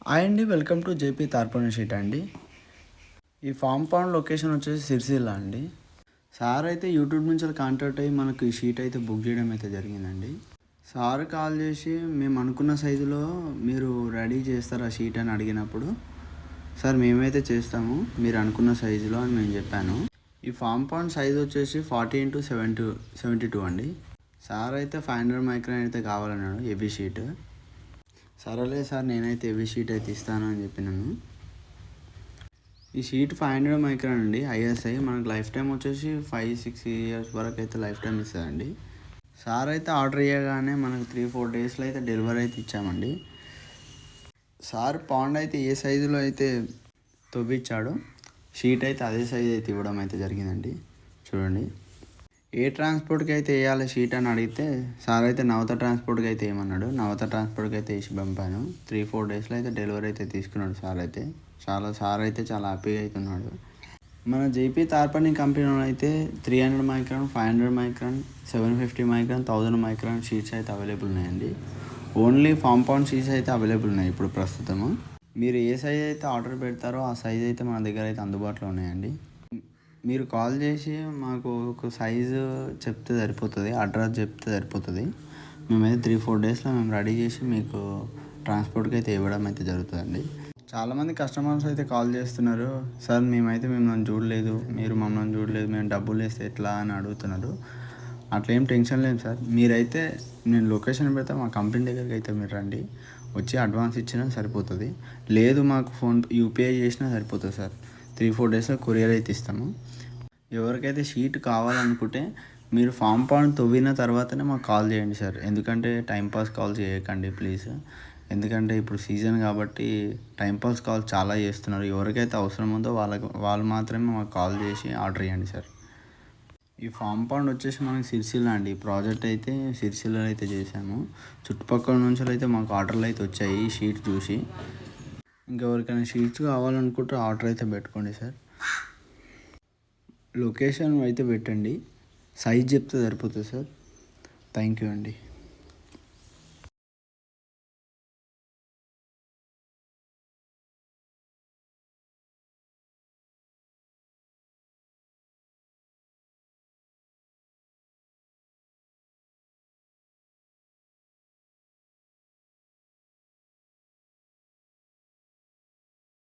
Hi అండి, welcome to JP తార్పణ sheet అండి. ఈ ఫామ్ పౌండ్ లొకేషన్ వచ్చేసి సిరిసిల్ల అండి. సార్ అయితే యూట్యూబ్ నుంచి కాంటాక్ట్ అయ్యి మనకు ఈ షీట్ అయితే బుక్ చేయడం అయితే జరిగిందండి. సార్ కాల్ చేసి మేము అనుకున్న సైజులో మీరు రెడీ చేస్తారా షీట్ అని అడిగినప్పుడు, సార్ మేమైతే చేస్తాము మీరు అనుకున్న సైజులో అని నేను చెప్పాను. ఈ ఫామ్ పౌండ్ సైజ్ వచ్చేసి 40x72 అండి. సార్ అయితే 500 మైక్రాన్ అయితే కావాలన్నాడు హెవీ షీట్. సరేలే సార్, నేనైతే హెవీ షీట్ అయితే ఇస్తాను అని చెప్పినాను. ఈ షీట్ 500 మైక్రాన్ అండి, ఐఎస్ఐ. మనకు లైఫ్ టైం వచ్చేసి 5-6 ఇయర్స్ వరకు అయితే లైఫ్ టైం ఇస్తుందండి. సార్ అయితే ఆర్డర్ చేయగానే మనకు 3-4 డేస్లో అయితే డెలివరీ అయితే ఇచ్చామండి. సార్ పౌండ్ అయితే ఏ సైజులో అయితే తవ్విచ్చాడో షీట్ అయితే అదే సైజ్ అయితే ఇవ్వడం అయితే జరిగిందండి. చూడండి, ఏ ట్రాన్స్పోర్ట్కి అయితే వేయాలి షీట్ అని అడిగితే సార్ అయితే నవత ట్రాన్స్పోర్ట్కి అయితే ఏమన్నాడు. నవత ట్రాన్స్పోర్ట్కి అయితే వేసి పంపాను. 3-4 డేస్లో అయితే డెలివరీ అయితే తీసుకున్నాడు సార్ అయితే. సార్ అయితే చాలా హ్యాపీగా అవుతున్నాడు. మన జేపీ తార్పణి కంపెనీలో అయితే 300 micron, 500 micron, 750 micron, 1000 micron sheets అయితే అవైలబుల్ ఉన్నాయండి. ఓన్లీ ఫామ్ పౌండ్ షీట్స్ అయితే అవైలబుల్ ఉన్నాయి ఇప్పుడు ప్రస్తుతము. మీరు ఏ సైజ్ అయితే ఆర్డర్ పెడతారో ఆ సైజ్ అయితే మన దగ్గర అయితే అందుబాటులో ఉన్నాయండి. మీరు కాల్ చేసి మాకు ఒక సైజు చెప్తే సరిపోతుంది, అడ్రస్ చెప్తే సరిపోతుంది. మేమైతే 3-4 డేస్లో మేము రెడీ చేసి మీకు ట్రాన్స్పోర్ట్కి అయితే ఇవ్వడం అయితే జరుగుతుందండి. చాలామంది కస్టమర్స్ అయితే కాల్ చేస్తున్నారు, సార్ మేమైతే మిమ్మల్ని చూడలేదు, మీరు మమ్మల్ని చూడలేదు, మేము డబ్బులు వేస్తే ఎట్లా అని అడుగుతున్నారు. అట్లా ఏం టెన్షన్ లేదు సార్. మీరైతే నేను లొకేషన్ పెడతా, మా కంపెనీ దగ్గరికి అయితే మీరు రండి, వచ్చి అడ్వాన్స్ ఇచ్చినా సరిపోతుంది. లేదు మాకు యూపీఐ చేసినా సరిపోతుంది సార్. 3-4 డేస్లో కొరియర్ అయితే ఇస్తాము. ఎవరికైతే షీట్ కావాలనుకుంటే మీరు ఫామ్ పౌండ్ తవ్విన తర్వాతనే మాకు కాల్ చేయండి సార్. ఎందుకంటే టైంపాస్ కాల్ చేయకండి ప్లీజ్. ఎందుకంటే ఇప్పుడు సీజన్ కాబట్టి టైంపాస్ కాల్ చాలా చేస్తున్నారు. ఎవరికైతే అవసరం ఉందో వాళ్ళు మాత్రమే మాకు కాల్ చేసి ఆర్డర్ చేయండి సార్. ఈ ఫామ్ పౌండ్ వచ్చేసి మనకి సిరిసిల్ల అండి. ప్రాజెక్ట్ అయితే సిరిసిల్లలో అయితే చేశాము. చుట్టుపక్కల నుంచి అయితే మాకు ఆర్డర్లు అయితే వచ్చాయి ఈ షీట్ చూసి. ఇంకెవరికైనా షీట్స్ కావాలనుకుంటే ఆర్డర్ అయితే పెట్టుకోండి సార్. లొకేషన్ అయితే పెట్టండి, సైజ్ చెప్తే సరిపోతుంది సార్. థ్యాంక్ యూ అండి.